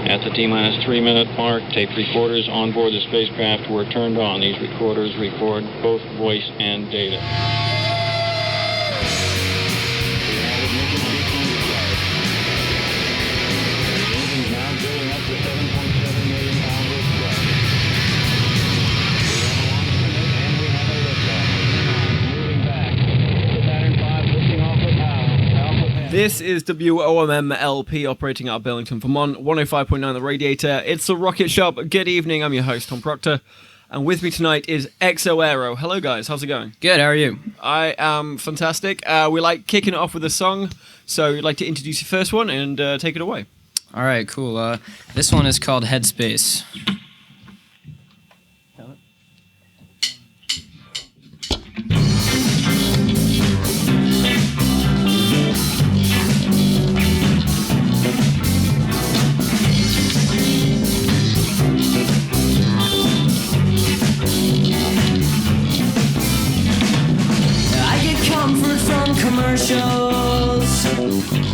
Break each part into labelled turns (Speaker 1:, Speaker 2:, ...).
Speaker 1: At the T-minus 3-minute mark, tape recorders on board the spacecraft were turned on. These recorders record both voice and data.
Speaker 2: This is WOMM-LP operating out of Burlington, Vermont, 105.9 The Radiator. It's the Rocket Shop. Good evening, I'm your host, Tom Proctor. And with me tonight is Exoerro. Hello guys, how's it going?
Speaker 3: Good, how are you?
Speaker 2: I am fantastic. We like kicking it off with a song, so you'd like to introduce your first one and take it away.
Speaker 3: Alright, cool. This one is called Headspace.
Speaker 4: Commercials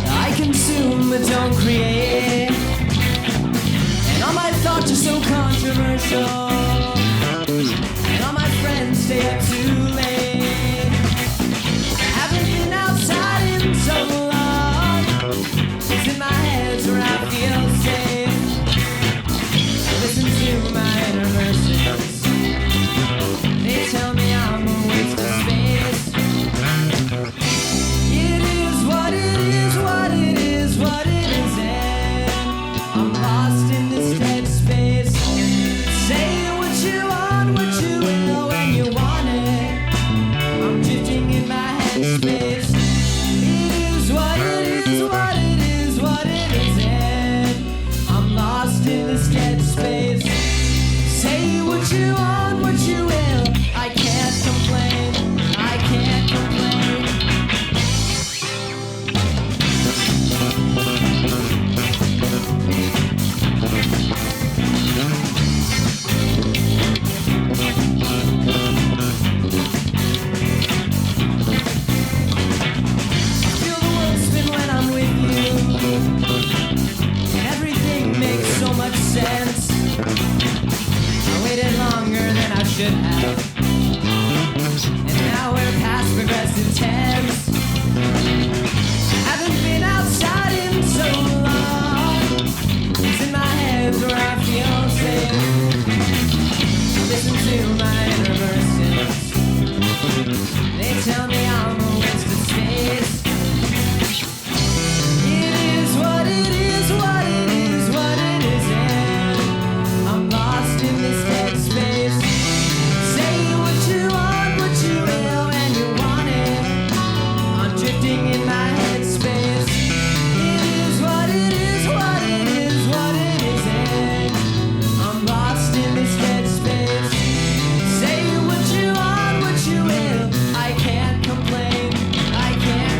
Speaker 4: I consume but don't create, and all my thoughts are so controversial, and all my friends stay up too late. I haven't been outside in so long, it's in my head's where I feel safe. Listen to my inner verses, they tell me I'm a waste of space. Should have. And now we're past progressive tense. Haven't been outside in so long. It's in my head where I feel safe. Listen to my inner verses, they tell me I'm a waste of space. It is what it is, what it is, what it is, and I'm lost in this dead space. In my headspace, it is what it is, what it is, what it is, and I'm lost in this dead space. Say what you want, what you will, I can't complain, I can't.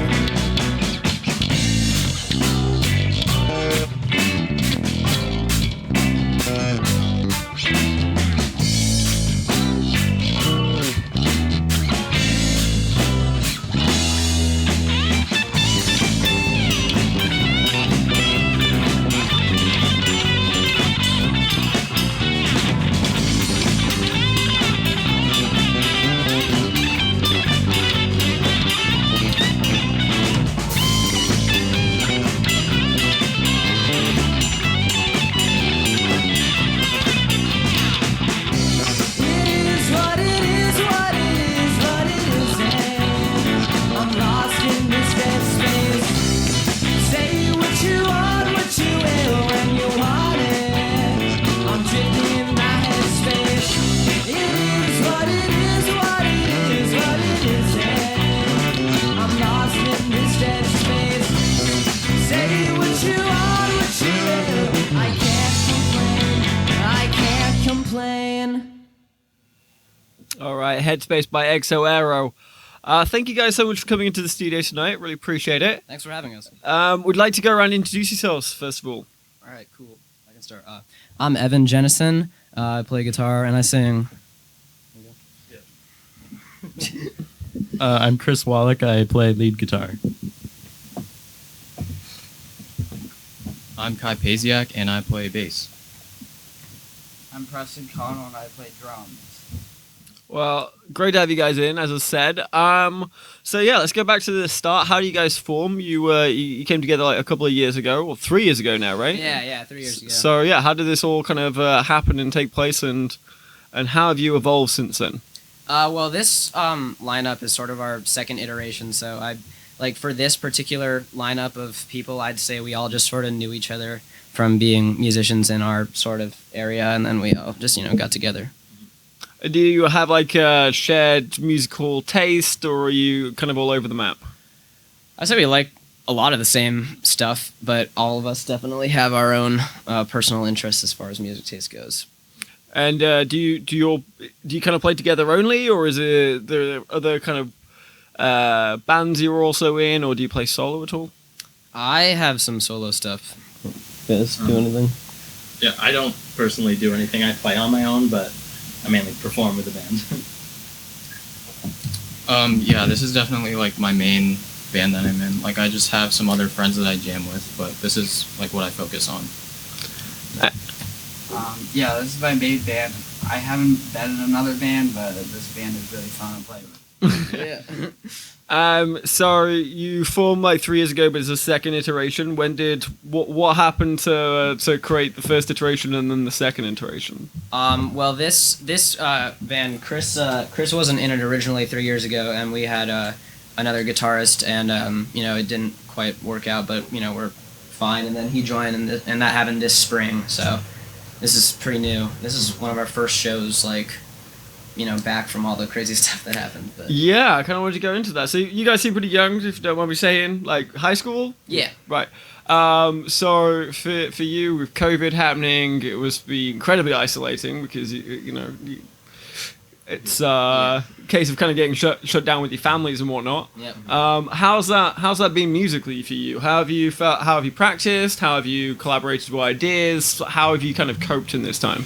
Speaker 2: Alright, Headspace by Exoerro. Thank you guys so much for coming into the studio tonight. Really appreciate it.
Speaker 3: Thanks for having us.
Speaker 2: We'd like to go around and introduce yourselves, first of all.
Speaker 3: Alright, cool. I can start. I'm Evan Jennison. I play guitar and I sing.
Speaker 5: I'm Chris Wallach. I play lead guitar.
Speaker 3: I'm Kai Pasiak, and I play bass.
Speaker 5: I'm Preston Connell and I play drums.
Speaker 2: Well, great to have you guys in, as I said. So yeah, let's go back to the start. How do you guys form? You came together like a couple of years ago, or 3 years ago now, right?
Speaker 3: Yeah, 3 years ago.
Speaker 2: So yeah, how did this all kind of happen and take place, and how have you evolved since then?
Speaker 3: Well, this lineup is sort of our second iteration, so for this particular lineup of people, I'd say we all just sort of knew each other from being musicians in our sort of area, and then we all just, got together.
Speaker 2: Do you have like a shared musical taste, or are you kind of all over the map?
Speaker 3: I'd say we like a lot of the same stuff, but all of us definitely have our own personal interests as far as music taste goes.
Speaker 2: And do you kind of play together only, or is there other kind of bands you're also in, or do you play solo at all?
Speaker 3: I have some solo stuff. You guys do anything?
Speaker 6: Yeah, I don't personally do anything. I play on my own, but I mainly perform with the band.
Speaker 7: Yeah, this is definitely like my main band that I'm in. Like I just have some other friends that I jam with, but this is like what I focus on.
Speaker 5: Yeah, this is my main band. I haven't been in another band, but this band is really fun to play with.
Speaker 2: So you formed like 3 years ago, but it's a second iteration. What happened to create the first iteration and then the second iteration?
Speaker 3: Well, this band, Chris wasn't in it originally 3 years ago, and we had another guitarist, and it didn't quite work out, but we're fine. And then he joined, and that happened this spring. So this is pretty new. This is one of our first shows, back from all the crazy stuff that happened. But.
Speaker 2: Yeah, I kind of wanted to go into that. So you guys seem pretty young, if you don't mind me saying, like high school?
Speaker 3: Yeah.
Speaker 2: Right. So for you, with COVID happening, it was be incredibly isolating because it's a case of kind of getting shut down with your families and whatnot.
Speaker 3: Yep.
Speaker 2: How's that been musically for you? How have you felt? How have you practiced? How have you collaborated with ideas? How have you kind of coped in this time?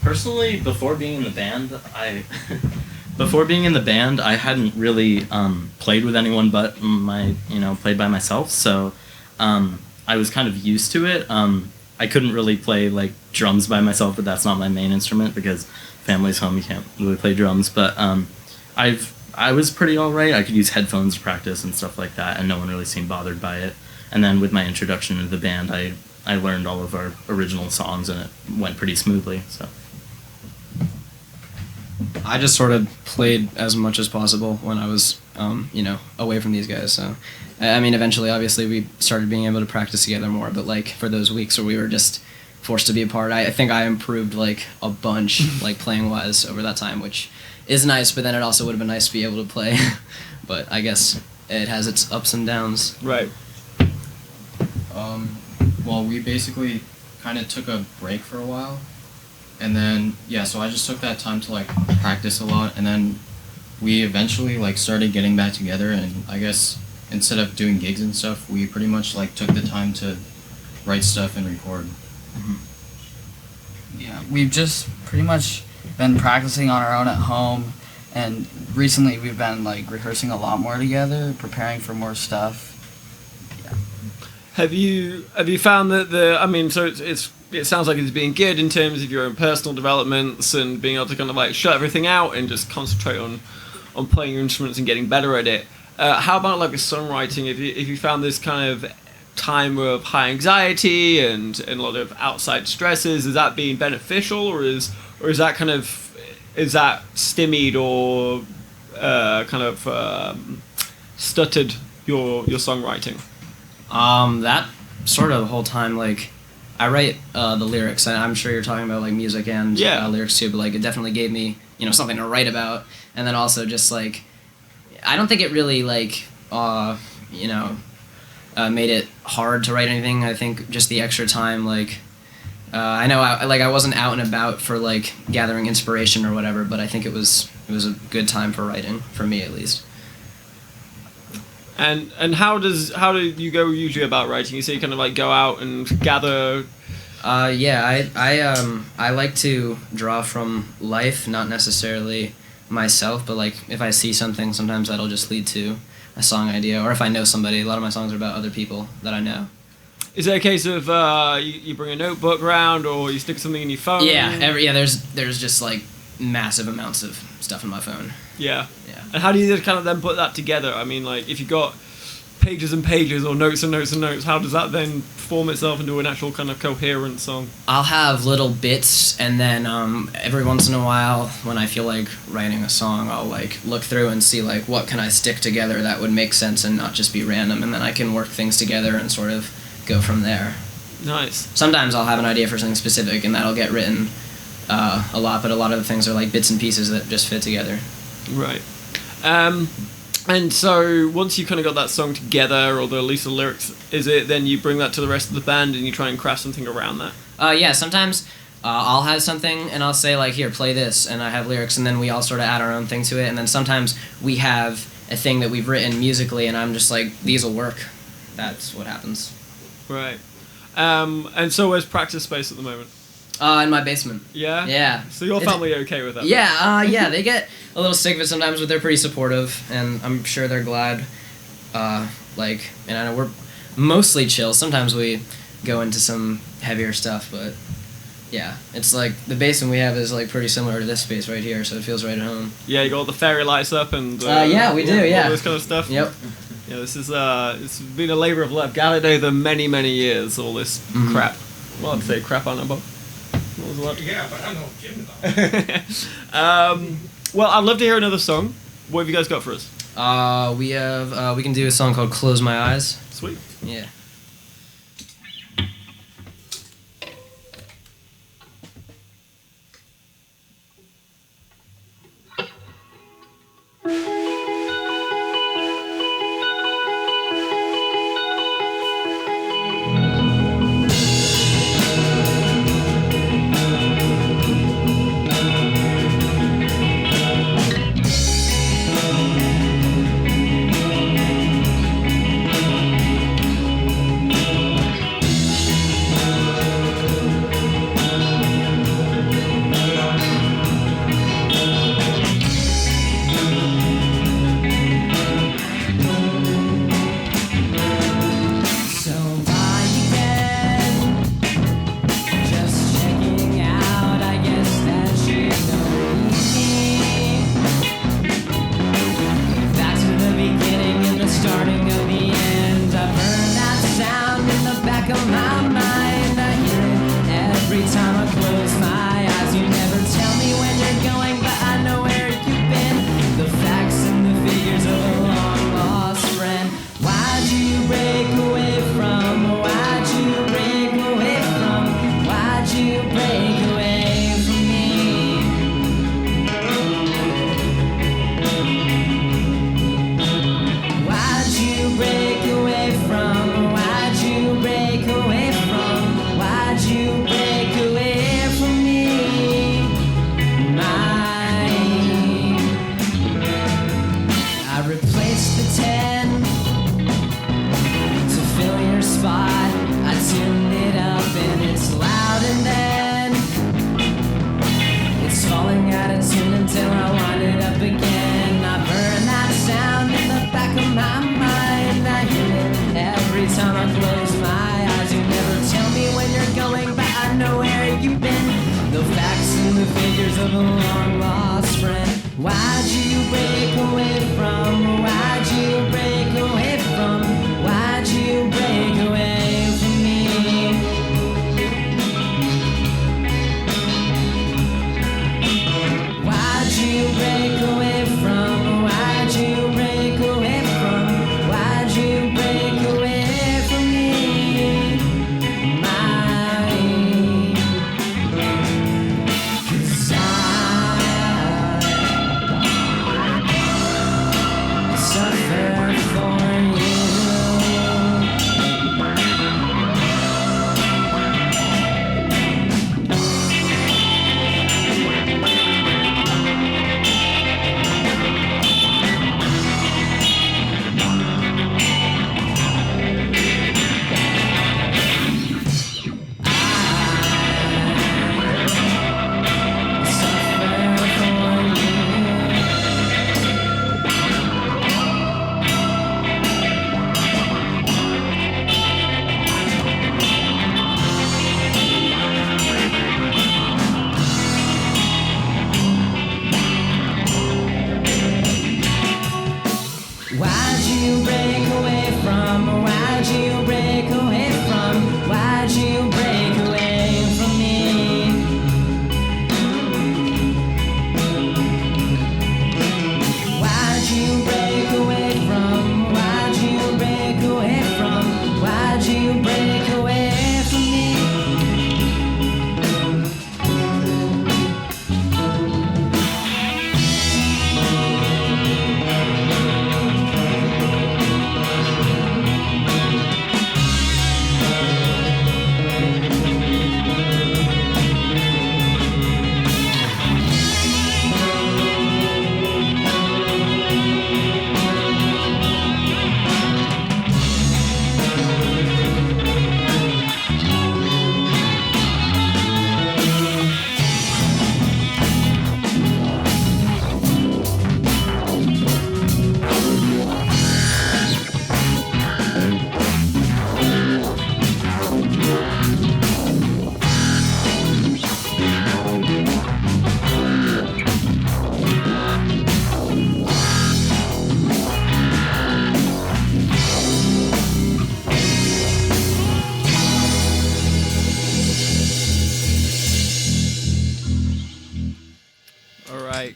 Speaker 6: Personally, before being in the band, I hadn't really played with anyone but played by myself. So I was kind of used to it. I couldn't really play like drums by myself, but that's not my main instrument because family's home. You can't really play drums. But I was pretty all right. I could use headphones to practice and stuff like that, and no one really seemed bothered by it. And then with my introduction into the band, I learned all of our original songs, and it went pretty smoothly. So.
Speaker 3: I just sort of played as much as possible when I was, away from these guys. So, I mean, eventually, obviously, we started being able to practice together more. But for those weeks where we were just forced to be apart, I think I improved a bunch, playing wise over that time, which is nice. But then it also would have been nice to be able to play. But I guess it has its ups and downs.
Speaker 2: Right.
Speaker 7: Well, we basically kind of took a break for a while. And then, so I just took that time to, practice a lot, and then we eventually, started getting back together, and I guess instead of doing gigs and stuff, we pretty much, took the time to write stuff and record.
Speaker 5: Mm-hmm. Yeah, we've just pretty much been practicing on our own at home, and recently we've been, rehearsing a lot more together, preparing for more stuff. Yeah.
Speaker 2: Have you found that it sounds like it's being good in terms of your own personal developments and being able to kind of shut everything out and just concentrate on playing your instruments and getting better at it. How about with songwriting? If you found this kind of time of high anxiety and a lot of outside stresses, is that being beneficial, or is that stymied or stuttered your songwriting?
Speaker 3: That sort of the whole time, I write the lyrics, and I'm sure you're talking about music and lyrics too, but it definitely gave me something to write about, and then also just I don't think it really made it hard to write anything. I think just the extra time, I know I wasn't out and about for gathering inspiration or whatever, but I think it was a good time for writing, for me at least.
Speaker 2: And how do you go usually about writing? You say you kind of go out and gather.
Speaker 3: I like to draw from life, not necessarily myself, but if I see something, sometimes that'll just lead to a song idea, or if I know somebody. A lot of my songs are about other people that I know.
Speaker 2: Is it a case of you bring a notebook round, or you stick something in your phone?
Speaker 3: There's just like massive amounts of stuff in my phone.
Speaker 2: Yeah.
Speaker 3: Yeah.
Speaker 2: And how do you kind of then put that together? I mean, like, if you've got pages and pages or notes and notes and notes, how does that then form itself into an actual kind of coherent song?
Speaker 3: I'll have little bits, and then every once in a while, when I feel like writing a song, I'll like look through and see like what can I stick together that would make sense and not just be random, and then I can work things together and sort of go from there.
Speaker 2: Nice.
Speaker 3: Sometimes I'll have an idea for something specific, and that'll get written a lot, but a lot of the things are like bits and pieces that just fit together.
Speaker 2: Right. And so once you kind of got that song together, or at least the lyrics, is it then you bring that to the rest of the band and you try and craft something around that?
Speaker 3: Yeah, sometimes I'll have something and I'll say like, here, play this, and I have lyrics, and then we all sort of add our own thing to it, and then sometimes we have a thing that we've written musically, and I'm just like, these will work. That's what happens.
Speaker 2: Right. And so where's practice space at the moment?
Speaker 3: In my basement.
Speaker 2: Yeah?
Speaker 3: Yeah.
Speaker 2: So your family okay with that?
Speaker 3: Yeah, they get a little sick of it sometimes, but they're pretty supportive, and I'm sure they're glad. And I know we're mostly chill. Sometimes we go into some heavier stuff, but yeah, it's like the basement we have is like pretty similar to this space right here, so it feels right at home.
Speaker 2: Yeah, you got all the fairy lights up and...
Speaker 3: yeah, we do, yeah.
Speaker 2: All this kind of stuff?
Speaker 3: Yep.
Speaker 2: Yeah, this is, it's been a labour of love. Gathered over many, many years, all this crap. Well, I'd say crap on about. What was the word?
Speaker 8: Yeah, but I don't know Jim.
Speaker 2: Well, I'd love to hear another song. What have you guys got for us?
Speaker 3: We can do a song called Close My Eyes.
Speaker 2: Sweet.
Speaker 3: Yeah.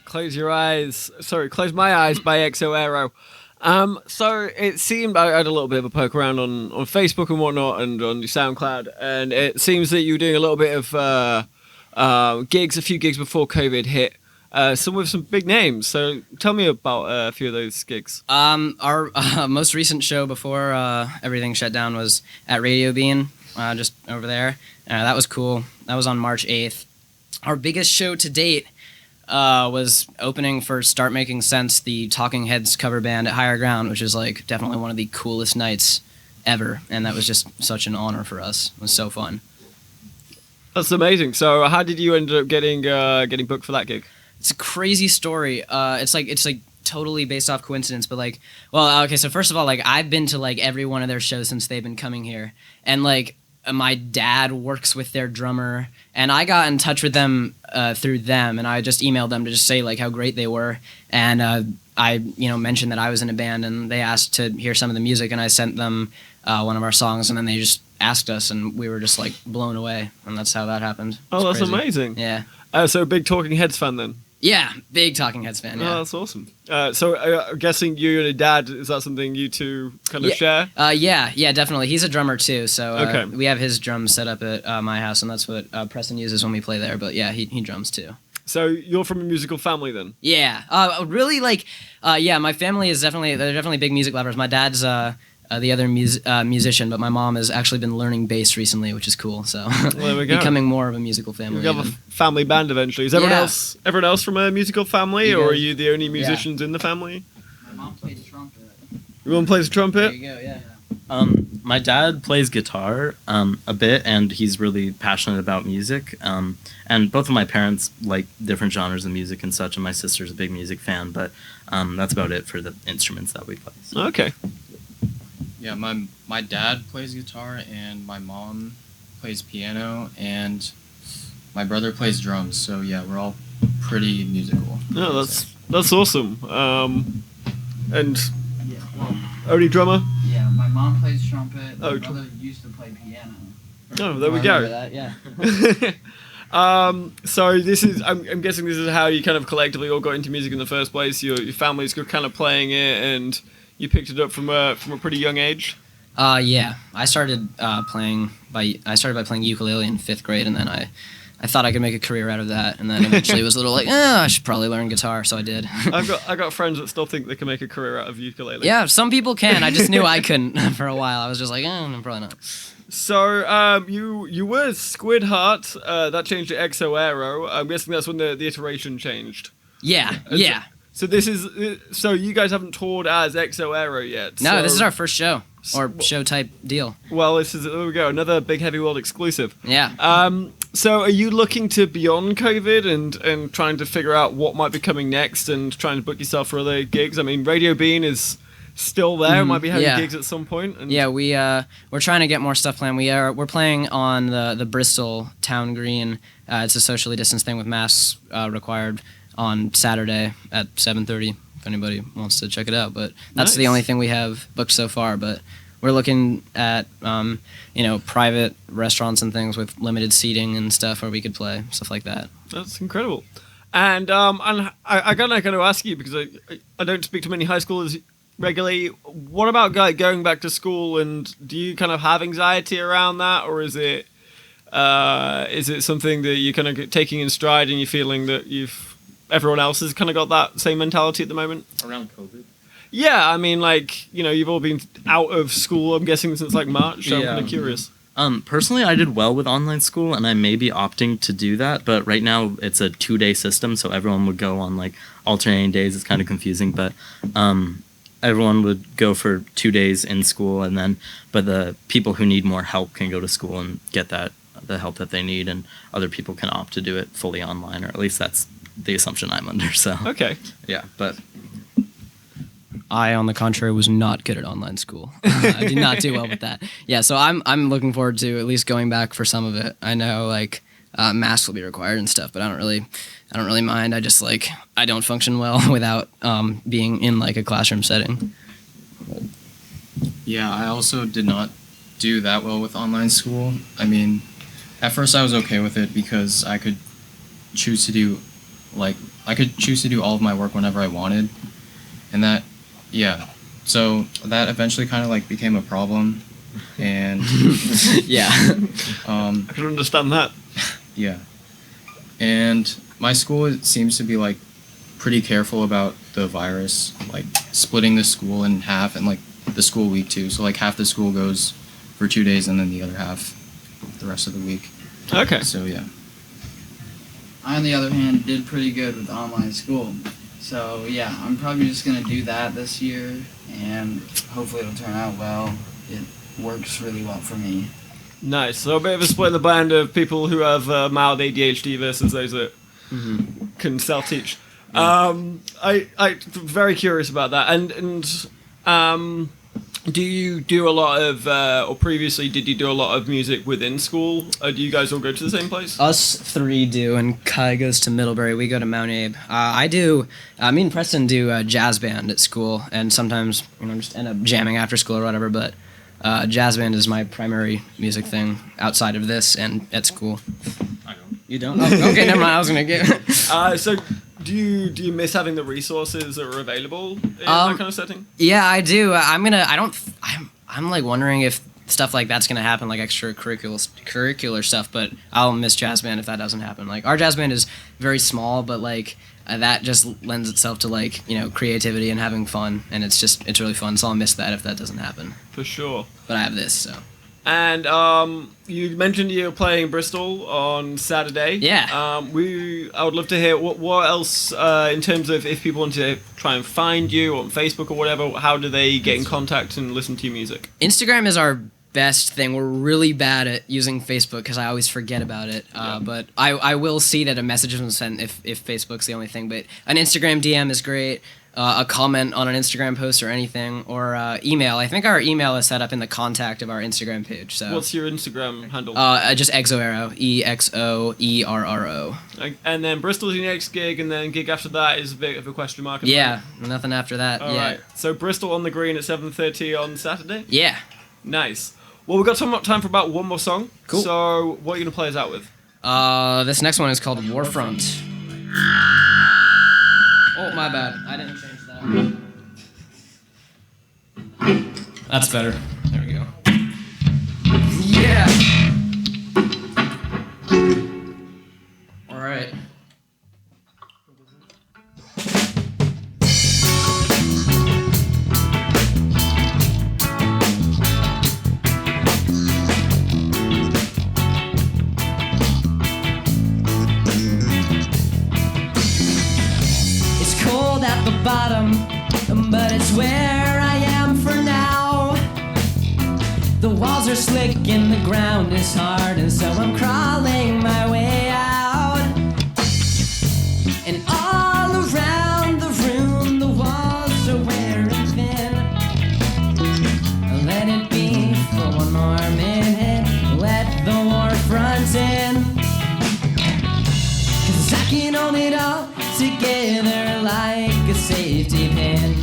Speaker 2: Close Your Eyes. Sorry, Close My Eyes by Exoerro. So it seemed I had a little bit of a poke around on Facebook and whatnot, and on your SoundCloud, and it seems that you were doing a little bit of gigs, a few gigs before COVID hit. Some with some big names. So tell me about a few of those gigs.
Speaker 3: Our most recent show before everything shut down was at Radio Bean, just over there. That was cool. That was on March 8th. Our biggest show to date was opening for Start Making Sense, the Talking Heads cover band at Higher Ground, which is like definitely one of the coolest nights ever, and that was just such an honor for us. It was so fun.
Speaker 2: That's amazing. So how did you end up getting booked for that gig?
Speaker 3: It's a crazy story. It's like totally based off coincidence, but like, well, okay. So first of all, like I've been to like every one of their shows since they've been coming here, and like my dad works with their drummer, and I got in touch with them through them, and I just emailed them to just say like how great they were, and I mentioned that I was in a band, and they asked to hear some of the music, and I sent them one of our songs, and then they just asked us, and we were just like blown away, and that's how that happened.
Speaker 2: Oh, that's
Speaker 3: crazy.
Speaker 2: amazing.
Speaker 3: Yeah.
Speaker 2: So big Talking Heads fan then.
Speaker 3: Yeah, big Talking Heads fan. Yeah.
Speaker 2: Oh, that's awesome. So I'm guessing you and your dad, is that something you two kind of share?
Speaker 3: Yeah, definitely. He's a drummer too, so
Speaker 2: Okay.
Speaker 3: we have his drums set up at my house, and that's what Preston uses when we play there. But yeah, he drums too.
Speaker 2: So you're from a musical family then?
Speaker 3: Yeah, really like, my family is they're definitely big music lovers. My dad's the other musician, but my mom has actually been learning bass recently, which is cool. So
Speaker 2: Well, there we go.
Speaker 3: becoming more of a musical family.
Speaker 2: You'll have a
Speaker 3: even.
Speaker 2: family band eventually. Is everyone
Speaker 3: Yeah.
Speaker 2: else from a musical family,
Speaker 3: You
Speaker 2: or are
Speaker 3: guys-
Speaker 2: you the only musicians in the family?
Speaker 5: My mom plays trumpet.
Speaker 2: Everyone plays the trumpet?
Speaker 3: There you go. Yeah.
Speaker 6: My dad plays guitar a bit, and he's really passionate about music. And both of my parents like different genres of music and such, and my sister's a big music fan, but that's about it for the instruments that we play. So.
Speaker 2: Okay.
Speaker 7: Yeah, my dad plays guitar, and my mom plays piano, and my brother plays drums. So yeah, we're all pretty musical.
Speaker 2: No, that's awesome. And
Speaker 5: Yeah. Well,
Speaker 2: only drummer?
Speaker 5: yeah. My mom plays trumpet. My
Speaker 2: Oh,
Speaker 5: brother used to play piano.
Speaker 2: Oh, there we
Speaker 3: I
Speaker 2: go.
Speaker 3: remember that, yeah.
Speaker 2: So this is, I'm guessing this is how you kind of collectively all got into music in the first place. Your families were kind of playing it, and you picked it up from a pretty young age.
Speaker 3: Yeah. I started by playing ukulele in 5th grade, and then I thought I could make a career out of that, and then eventually it was a little like, I should probably learn guitar, so I did.
Speaker 2: I got friends that still think they can make a career out of ukulele.
Speaker 3: Yeah, some people can. I just knew I couldn't for a while. I was just like, no, probably not.
Speaker 2: So you were Squid Heart. That changed to Exoerro. I'm guessing that's when the iteration changed.
Speaker 3: Yeah,
Speaker 2: And
Speaker 3: yeah.
Speaker 2: So this is so you guys haven't toured as Exoerro yet.
Speaker 3: No,
Speaker 2: so,
Speaker 3: this is our first show, or show type deal.
Speaker 2: Well, there we go, another Big Heavy World exclusive.
Speaker 3: Yeah.
Speaker 2: So are you looking to beyond COVID and trying to figure out what might be coming next and trying to book yourself for other gigs? I mean, Radio Bean is still there. Might be having
Speaker 3: yeah.
Speaker 2: gigs at some point. And
Speaker 3: Yeah, we're trying to get more stuff planned. We're playing on the Bristol Town Green. It's a socially distanced thing with masks required on Saturday at 7:30. If anybody wants to check it out, but that's the
Speaker 2: Nice.
Speaker 3: only thing we have booked so far. But we're looking at private restaurants and things with limited seating and stuff where we could play stuff like that.
Speaker 2: That's incredible. And I gotta kind of ask you, because I don't speak to many high schoolers regularly. What about going back to school, and do you kind of have anxiety around that, or is it something that you're kind of taking in stride and you're feeling that everyone else has kind of got that same mentality at the moment?
Speaker 6: Around COVID?
Speaker 2: Yeah, I mean, like, you've all been out of school, I'm guessing, since like March, so I'm
Speaker 6: Yeah.
Speaker 2: kind of curious.
Speaker 6: Personally, I did well with online school, and I may be opting to do that. But right now, it's a 2-day system, so everyone would go on like alternating days. It's kind of confusing, but everyone would go for 2 days in school, but the people who need more help can go to school and get the help that they need, and other people can opt to do it fully online, or at least that's the assumption I'm under. So
Speaker 2: Okay.
Speaker 6: yeah, but
Speaker 3: I, on the contrary, was not good at online school. I did not do well with that. Yeah, so I'm looking forward to at least going back for some of it. I know like masks will be required and stuff, but I don't really mind. I just I don't function well without being in like a classroom setting.
Speaker 7: Yeah, I also did not do that well with online school. I mean, at first I was okay with it because I could choose to do like I could choose to do all of my work whenever I wanted, and that, yeah. So that eventually kind of like became a problem, and
Speaker 3: Yeah.
Speaker 2: I can understand that.
Speaker 7: yeah, and my school seems to be like pretty careful about the virus, like splitting the school in half and like the school week too. So like half the school goes for 2 days and then the other half the rest of the week.
Speaker 2: Okay.
Speaker 7: So yeah.
Speaker 5: I, on the other hand, did pretty good with online school. So yeah, I'm probably just gonna do that this year, and hopefully it'll turn out well. It works really well for me.
Speaker 2: Nice. So a bit of a split in the band of people who have mild ADHD versus those that can self-teach. I very curious about that. And do you do a lot of, or previously did you do a lot of music within school? Do you guys all go to the same place?
Speaker 3: Us three do, and Kai goes to Middlebury. We go to Mount Abe. I do. Me and Preston do a jazz band at school, and sometimes just end up jamming after school or whatever. But jazz band is my primary music thing outside of this and at school.
Speaker 6: I don't.
Speaker 3: You don't? Oh, okay, never mind. I was gonna get.
Speaker 2: So do you miss having the resources that are available in that kind of setting?
Speaker 3: Yeah, I do. I'm like wondering if stuff like that's gonna happen, like curricular stuff. But I'll miss jazz band if that doesn't happen. Like our jazz band is very small, but like that just lends itself to like creativity and having fun, and it's really fun. So I'll miss that if that doesn't happen.
Speaker 2: For sure.
Speaker 3: But I have this, so.
Speaker 2: And you mentioned you're playing Bristol on Saturday.
Speaker 3: Yeah.
Speaker 2: I would love to hear what else in terms of if people want to try and find you on Facebook or whatever. How do they get in contact and listen to your music?
Speaker 3: Instagram is our best thing. We're really bad at using Facebook because I always forget about it. But I will see that a message was sent if Facebook's the only thing. But an Instagram DM is great. A comment on an Instagram post or anything, or email. I think our email is set up in the contact of our Instagram page. So
Speaker 2: what's your Instagram handle?
Speaker 3: Just Exoerro, EXOERRO.
Speaker 2: And then Bristol's your next gig, and then gig after that is a bit of a question mark.
Speaker 3: Yeah, nothing after that.
Speaker 2: All right. So Bristol on the Green at 7:30 on Saturday.
Speaker 3: Yeah.
Speaker 2: Nice. Well, we've got time for about one more song.
Speaker 3: Cool.
Speaker 2: So what are you gonna play us out with?
Speaker 3: This next one is called Warfront. Oh, my bad. I didn't change that. That's better. There we go. Yeah! All right.
Speaker 4: At the bottom, but it's where I am for now. The walls are slick and the ground is hard, and so I'm crawling my way out. And all around the room, the walls are wearing thin. Let it be for one more minute. Let the war front in. 'Cause I can hold it all together like a safety pin.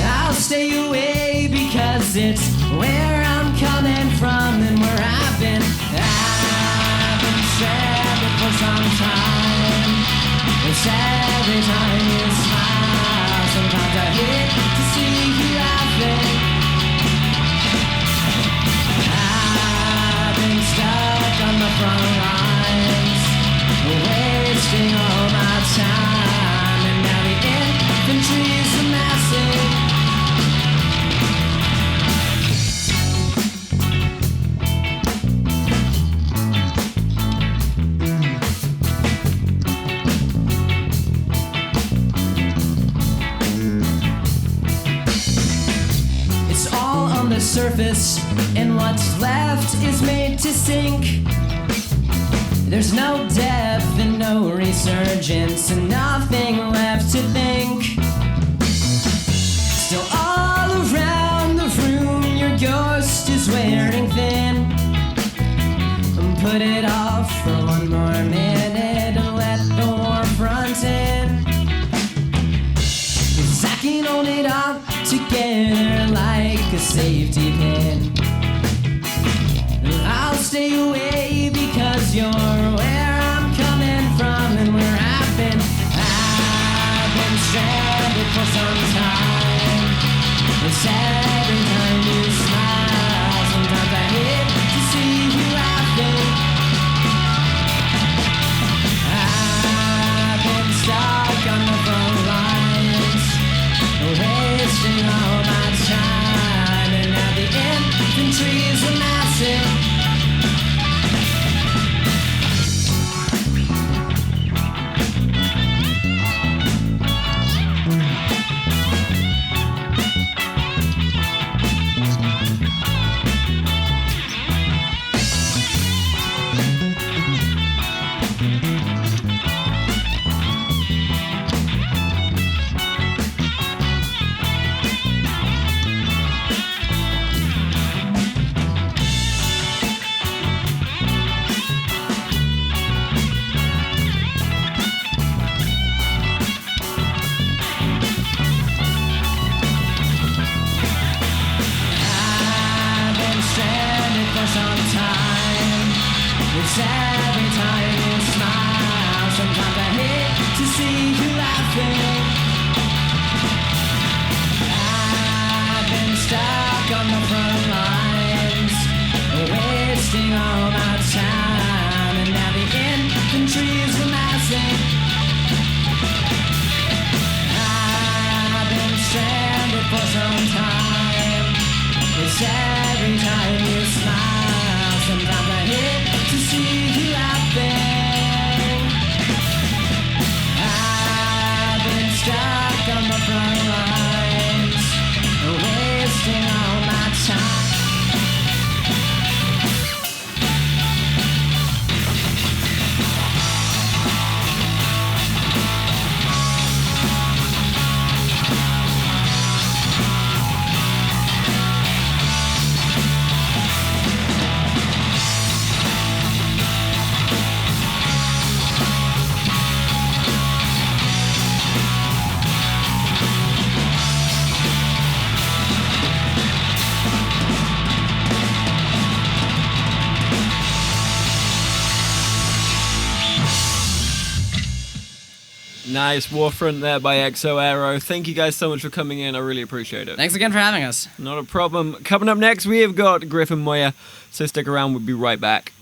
Speaker 4: I'll stay away because it's where I'm coming from and where I've been. I've been sad for some time. It's every time you smile. Sometimes I hate to see you laughing. I've been stuck on the front lines, wasting all my time, and now the infantry's amassing. It's all on the surface, and what's left is made to sink. There's no depth and no resurgence and nothing left to think. Still all around the room your ghost is wearing thin. Put it off for one more minute and let the war front in. 'Cause I can hold it all together like a safety pin. I'll stay away because you're where I'm coming from. stranded for some time. It's every time you smile. Sometimes I hate to see you laughing. I've been stuck on the front lines, wasting all my time, and now the infantry's amassing. It's every time you smile. Sometimes I hate to see you laughing. I've been stuck on the front lines, wasting all my time, and now the infantry's amassing. I've been stranded for some time. It's every time you smile. Sometimes I hate to see you laughing. I've been stuck on the front lines, wasting all my time.
Speaker 2: Nice Warfront there by Exoerro. Thank you guys so much for coming in. I really appreciate it.
Speaker 3: Thanks again for having us.
Speaker 2: Not a problem. Coming up next, we have got Griffin Moyer. So stick around. We'll be right back.